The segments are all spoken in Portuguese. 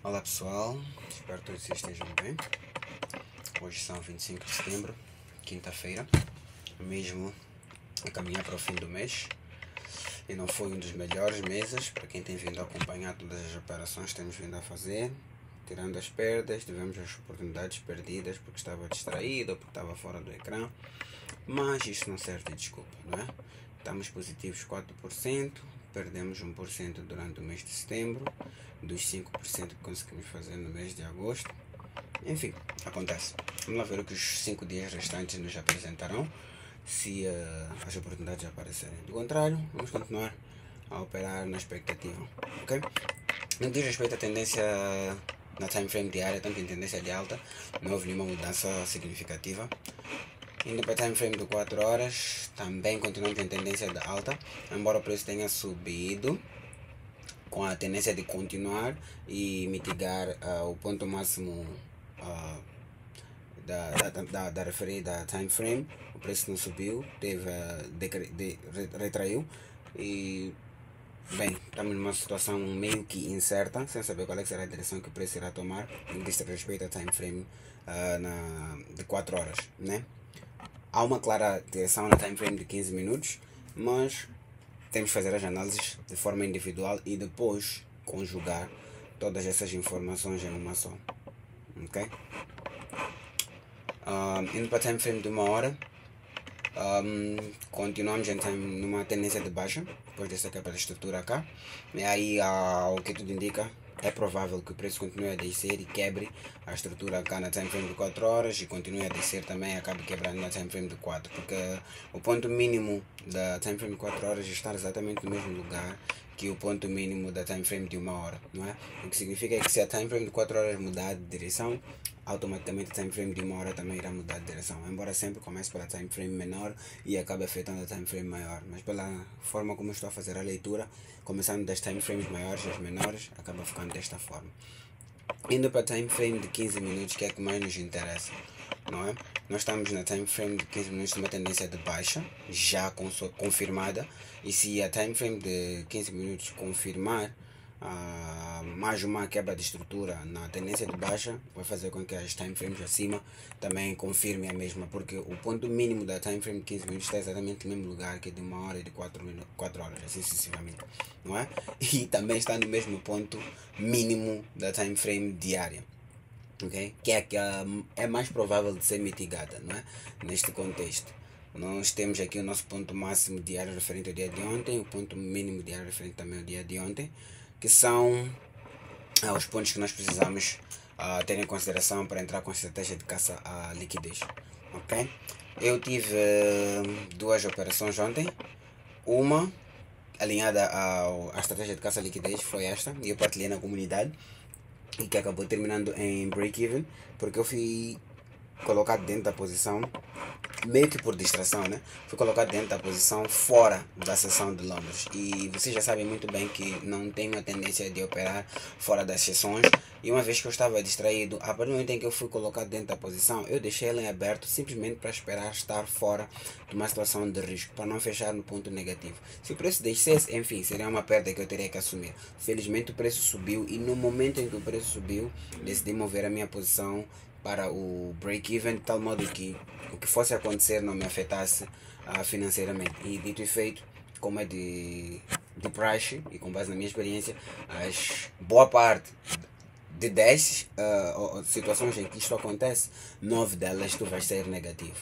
Olá pessoal, espero que todos estejam bem. Hoje são 25 de setembro, quinta-feira, mesmo a caminhar para o fim do mês. E não foi um dos melhores meses para quem tem vindo a acompanhar todas as operações que temos vindo a fazer. Tirando as perdas, tivemos as oportunidades perdidas porque estava distraído ou porque estava fora do ecrã. Mas isso não serve de desculpa, não é? Estamos positivos 4%, perdemos 1% durante o mês de setembro, dos 5% que conseguimos fazer no mês de agosto. Enfim, acontece. Vamos lá ver o que os 5 dias restantes nos apresentarão, se as oportunidades aparecerem. Do contrário, vamos continuar a operar na expectativa, ok? No que diz respeito à tendência na time frame diária, tanto em tendência de alta, não houve nenhuma mudança significativa. Indo para time frame de 4 horas, também continuamos em tendência de alta, embora o preço tenha subido, com a tendência de continuar e mitigar o ponto máximo da referida time frame. O preço não subiu, retraiu e bem, estamos numa situação meio que incerta, sem saber qual é que será a direção que o preço irá tomar no que diz respeito a time frame de 4 horas, né? Há uma clara direção na time frame de 15 minutos, mas temos que fazer as análises de forma individual e depois conjugar todas essas informações em uma só, ok? Indo para time frame de 1 hora, continuamos numa tendência de baixa, depois dessa quebra de estrutura cá, e aí o que tudo indica, é provável que o preço continue a descer e quebre a estrutura cá na time frame de 4 horas e continue a descer também e acabe quebrando na time frame de 4, porque o ponto mínimo da time frame de 4 horas está exatamente no mesmo lugar que o ponto mínimo da time frame de 1 hora, não é? O que significa que se a time frame de 4 horas mudar de direção, automaticamente a time frame de 1 hora também irá mudar de direção, embora sempre comece pela time frame menor e acabe afetando a time frame maior, mas pela forma como estou a fazer a leitura, começando das time frames maiores às menores, acaba ficando desta forma. Indo para time frame de 15 minutos, que é que mais nos interessa, não é? Nós estamos na time frame de 15 minutos de uma tendência de baixa, já confirmada, e se a time frame de 15 minutos confirmar mais uma quebra de estrutura na tendência de baixa, vai fazer com que as time frames acima também confirmem a mesma, porque o ponto mínimo da time frame de 15 minutos está exatamente no mesmo lugar que de 1 hora e de 4 horas, assim sucessivamente, não é? E também está no mesmo ponto mínimo da time frame diária, okay? Que é que é mais provável de ser mitigada, não é? Neste contexto. Nós temos aqui o nosso ponto máximo diário referente ao dia de ontem, o ponto mínimo diário referente também ao dia de ontem, que são os pontos que nós precisamos ter em consideração para entrar com a estratégia de caça à liquidez, ok? Eu tive 2 operações ontem, uma alinhada à estratégia de caça à liquidez foi esta, e eu partilhei na comunidade, e que acabou terminando em break-even, porque eu fui colocado dentro da posição meio que por distração, né? Fui colocado dentro da posição fora da sessão de Londres, e vocês já sabem muito bem que não tenho a tendência de operar fora das sessões, e uma vez que eu estava distraído, a partir do momento em que eu fui colocado dentro da posição, eu deixei ela em aberto simplesmente para esperar estar fora de uma situação de risco, para não fechar no ponto negativo. Se o preço descesse, enfim, seria uma perda que eu teria que assumir. Felizmente o preço subiu, e no momento em que o preço subiu, decidi mover a minha posição para o break-even, de tal modo que o que fosse acontecer não me afetasse financeiramente. E dito e feito, como é de praxe e com base na minha experiência, boa parte de 10 situações em que isto acontece, 9 delas tu vais ser negativo,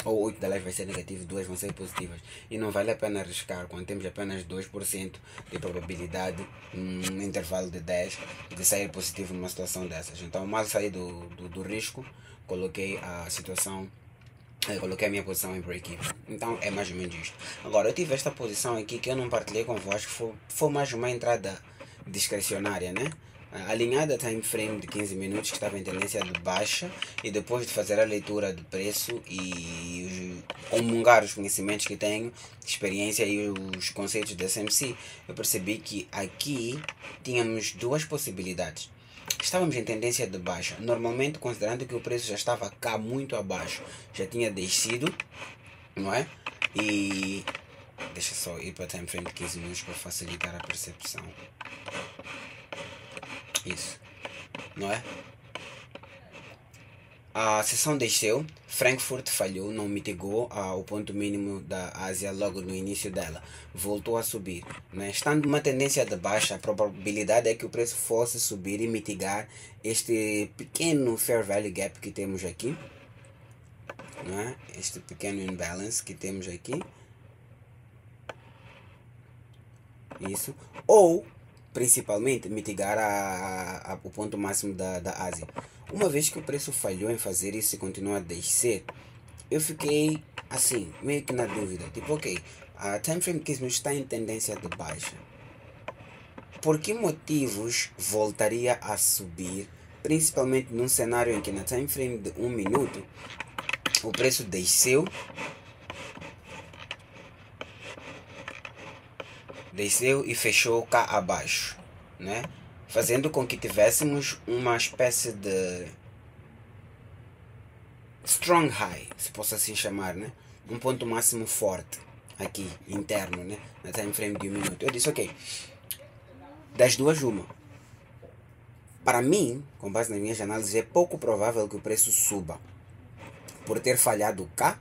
ou 8 delas vai ser negativo, 2 vão ser positivas, e não vale a pena arriscar quando temos apenas 2% de probabilidade num intervalo de 10 de sair positivo numa situação dessas. Então, mal saí do risco, coloquei a minha posição em break-even. Então é mais ou menos isto. Agora, eu tive esta posição aqui que eu não partilhei convosco, foi mais uma entrada discrecionária, né? Alinhada a time frame de 15 minutos, que estava em tendência de baixa, e depois de fazer a leitura de preço e comungar os conhecimentos que tenho, experiência e os conceitos da SMC, eu percebi que aqui tínhamos 2 possibilidades. Estávamos em tendência de baixa, normalmente considerando que o preço já estava cá muito abaixo, já tinha descido, não é? E deixa só ir para time frame de 15 minutos para facilitar a percepção. Isso. não é? A sessão desceu, Frankfurt falhou, não mitigou o ponto mínimo da Ásia logo no início dela. Voltou a subir. Né? Estando uma tendência de baixa, a probabilidade é que o preço fosse subir e mitigar este pequeno fair value gap que temos aqui. Não é? Este pequeno imbalance que temos aqui. Isso. Ou, principalmente, mitigar o ponto máximo da Ásia. Uma vez que o preço falhou em fazer isso e continua a descer, eu fiquei assim, meio que na dúvida. Tipo, ok, a time frame 15 minutos está em tendência de baixa. Por que motivos voltaria a subir, principalmente num cenário em que na time frame de 1 minuto o preço desceu e fechou cá abaixo, né? Fazendo com que tivéssemos uma espécie de strong high, se posso assim chamar, né? Um ponto máximo forte aqui, interno, né? Na time frame de 1 minuto. Eu disse, ok, das duas uma. Para mim, com base nas minhas análises, é pouco provável que o preço suba. Por ter falhado cá,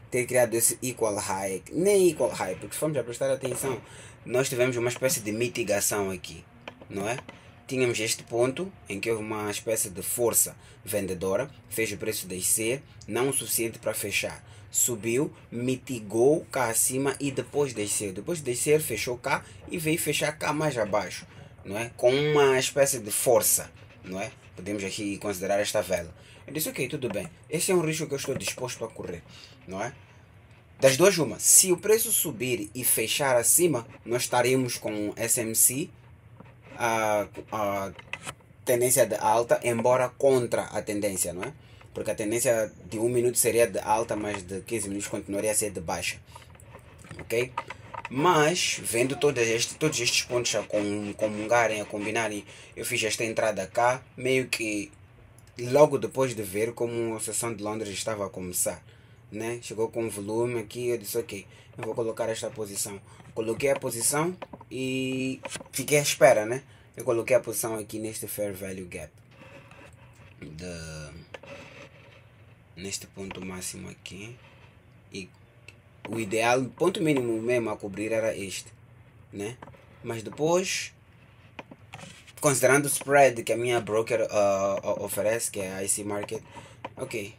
ter criado esse equal high, nem equal high, porque se formos a prestar atenção, nós tivemos uma espécie de mitigação aqui, não é? Tínhamos este ponto em que houve uma espécie de força vendedora, fez o preço descer, não o suficiente para fechar. Subiu, mitigou cá acima e depois desceu. Depois de descer, fechou cá e veio fechar cá mais abaixo, não é? Com uma espécie de força, não é? Podemos aqui considerar esta vela. Eu disse, ok, tudo bem. Este é um risco que eu estou disposto a correr, não é? Das duas uma, se o preço subir e fechar acima, nós estaremos com SMC, a tendência de alta, embora contra a tendência, não é? Porque a tendência de 1 minuto seria de alta, mas de 15 minutos continuaria a ser de baixa, ok? Mas, vendo todos estes pontos a comungarem, a combinarem, eu fiz esta entrada cá, meio que logo depois de ver como a sessão de Londres estava a começar, né? Chegou com volume aqui, eu disse, ok, eu vou colocar esta posição. Coloquei a posição e fiquei à espera, né? Eu coloquei a posição aqui neste fair value gap, neste ponto máximo aqui, e o ideal, ponto mínimo mesmo a cobrir era este, né? Mas depois, considerando o spread que a minha broker oferece, que é a IC Market, ok,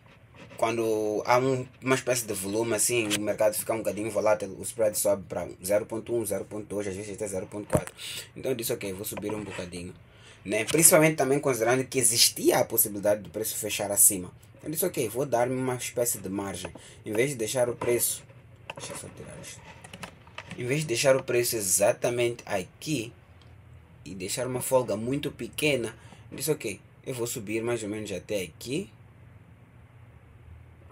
quando há uma espécie de volume assim, o mercado fica um bocadinho volátil, o spread sobe para 0.1, 0.2, às vezes até 0.4. Então eu disse, ok, vou subir um bocadinho, né? Principalmente também considerando que existia a possibilidade do preço fechar acima. Eu disse, ok, vou dar-me uma espécie de margem. Em vez de deixar o preço, deixa eu só tirar isto. Em vez de deixar o preço exatamente aqui e deixar uma folga muito pequena, eu disse, ok, eu vou subir mais ou menos até aqui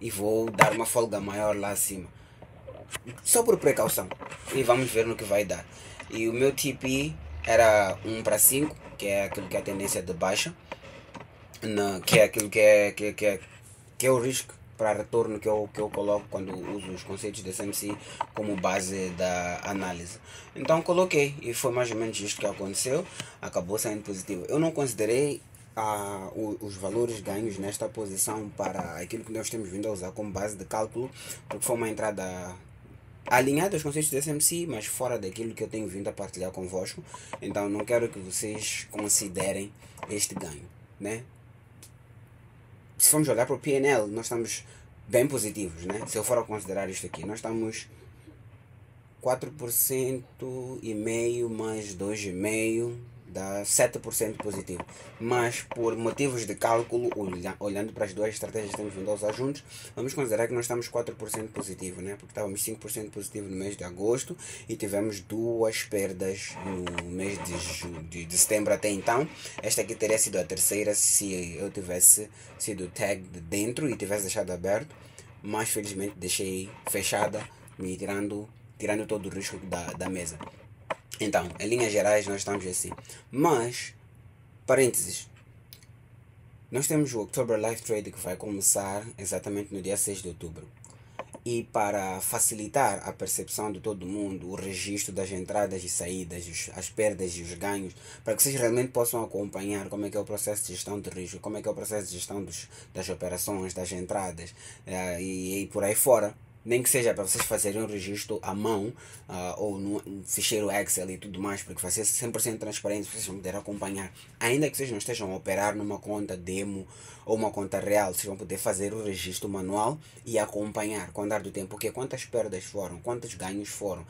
e vou dar uma folga maior lá acima, só por precaução, e vamos ver no que vai dar. E o meu TP era 1/5, que é aquilo que é a tendência de baixa, que é aquilo que é o risco para retorno que eu coloco quando uso os conceitos de SMC como base da análise. Então coloquei e foi mais ou menos isto que aconteceu, acabou saindo positivo. Eu não considerei os valores ganhos nesta posição para aquilo que nós temos vindo a usar como base de cálculo, porque foi uma entrada alinhada aos conceitos do SMC, mas fora daquilo que eu tenho vindo a partilhar convosco. Então não quero que vocês considerem este ganho, né? Se formos olhar para o PNL, nós estamos bem positivos, né? Se eu for a considerar isto aqui, nós estamos 4% e meio mais 2,5% dá 7% positivo. Mas por motivos de cálculo, olhando para as duas estratégias que estamos vindo a usar juntos, vamos considerar que nós estamos 4% positivo, né? Porque estávamos 5% positivo no mês de agosto e tivemos duas perdas no mês de setembro até então. Esta aqui teria sido a terceira se eu tivesse sido tag de dentro e tivesse deixado aberto, mas felizmente deixei fechada, me tirando todo o risco da mesa. Então, em linhas gerais, nós estamos assim. Mas, parênteses, nós temos o October Live Trade que vai começar exatamente no dia 6 de outubro. E para facilitar a percepção de todo mundo, o registro das entradas e saídas, as perdas e os ganhos, para que vocês realmente possam acompanhar como é que é o processo de gestão de risco, como é que é o processo de gestão das operações, das entradas e por aí fora. Nem que seja para vocês fazerem um registro à mão ou no ficheiro Excel e tudo mais, porque vai ser 100% transparente, vocês vão poder acompanhar. Ainda que vocês não estejam a operar numa conta demo ou uma conta real, vocês vão poder fazer o registro manual e acompanhar com o andar do tempo, porque quantas perdas foram, quantos ganhos foram,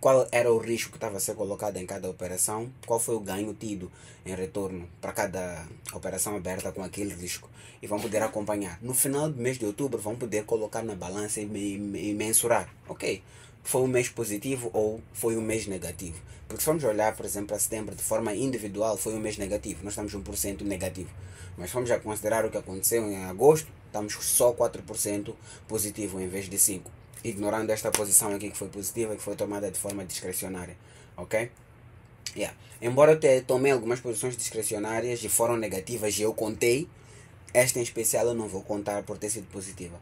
qual era o risco que estava a ser colocado em cada operação, qual foi o ganho tido em retorno para cada operação aberta com aquele risco. E vão poder acompanhar. No final do mês de outubro, vão poder colocar na balança e mensurar. Ok, foi um mês positivo ou foi um mês negativo? Porque se formos olhar, por exemplo, para setembro de forma individual, foi um mês negativo. Nós estamos 1% negativo. Mas se formos já considerar o que aconteceu em agosto, estamos só 4% positivo em vez de 5%. Ignorando esta posição aqui que foi positiva, que foi tomada de forma discricionária. Ok? Yeah. Embora eu tomei algumas posições discricionárias e foram negativas e eu contei, esta em especial eu não vou contar por ter sido positiva.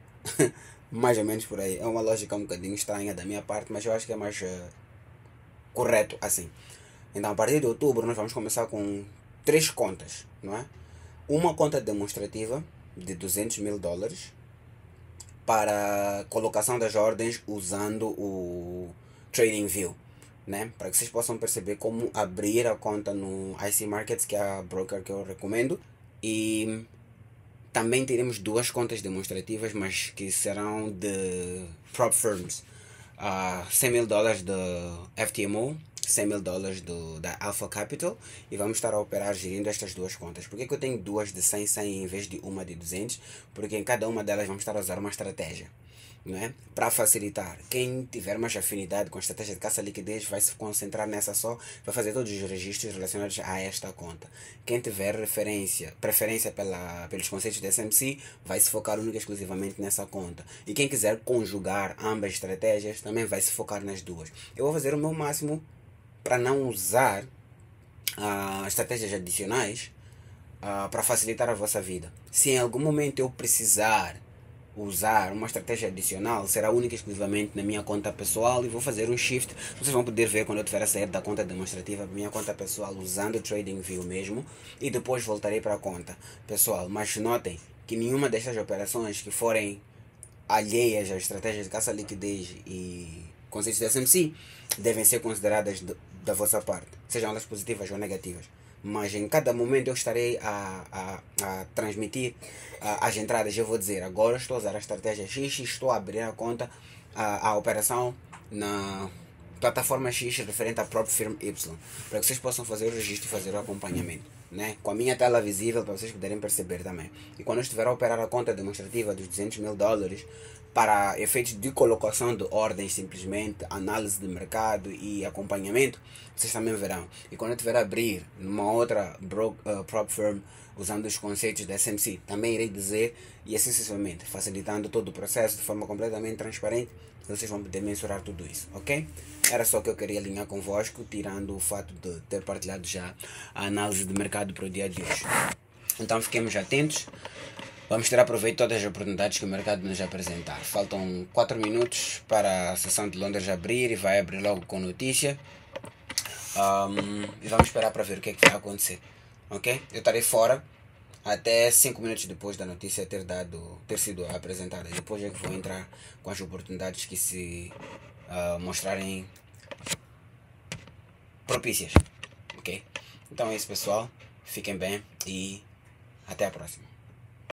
Mais ou menos por aí. É uma lógica um bocadinho estranha da minha parte, mas eu acho que é mais correto assim. Então, a partir de outubro, nós vamos começar com 3 contas, não é? Uma conta demonstrativa de $200.000 para colocação das ordens usando o TradingView, né? Para que vocês possam perceber como abrir a conta no IC Markets, que é a broker que eu recomendo. E também teremos 2 contas demonstrativas, mas que serão de prop firms. $100.000 do FTMO, $100.000 da Alpha Capital, e vamos estar a operar gerindo estas 2 contas. Por que eu tenho 2 de 100 em vez de uma de 200? Porque em cada uma delas vamos estar a usar uma estratégia, não é? Para facilitar. Quem tiver mais afinidade com a estratégia de caça-liquidez vai se concentrar nessa só, vai fazer todos os registros relacionados a esta conta. Quem tiver preferência pelos conceitos de SMC vai se focar única e exclusivamente nessa conta. E quem quiser conjugar ambas estratégias também vai se focar nas 2. Eu vou fazer o meu máximo para não usar estratégias adicionais para facilitar a vossa vida. Se em algum momento eu precisar usar uma estratégia adicional, será única e exclusivamente na minha conta pessoal, e vou fazer um shift. Vocês vão poder ver quando eu estiver a sair da conta demonstrativa para minha conta pessoal usando o TradingView mesmo, e depois voltarei para a conta pessoal. Mas notem que nenhuma destas operações que forem alheias às estratégias de caça-liquidez e conceitos de SMC devem ser consideradas da vossa parte, sejam elas positivas ou negativas. Mas em cada momento eu estarei a transmitir as entradas. Eu vou dizer, agora estou a usar a estratégia X e estou a abrir a conta, a operação na plataforma X referente à própria firma Y, para que vocês possam fazer o registro e fazer o acompanhamento, né? Com a minha tela visível para vocês poderem perceber também. E quando eu estiver a operar a conta demonstrativa dos $200.000 para efeitos de colocação de ordens, simplesmente análise de mercado e acompanhamento, vocês também verão. E quando eu estiver a abrir numa outra prop firm usando os conceitos da SMC, também irei dizer, e assim sucessivamente, facilitando todo o processo de forma completamente transparente. Vocês vão poder mensurar tudo isso, ok? Era só que eu queria alinhar convosco, tirando o fato de ter partilhado já a análise de mercado para o dia de hoje. Então fiquemos atentos. Vamos ter aproveito todas as oportunidades que o mercado nos apresentar. Faltam 4 minutos para a sessão de Londres abrir, e vai abrir logo com notícia. E vamos esperar para ver o que é que vai acontecer, ok? Eu estarei fora até 5 minutos depois da notícia ter sido apresentada. Depois é que vou entrar com as oportunidades que se mostrarem propícias, ok? Então é isso, pessoal. Fiquem bem e até a próxima.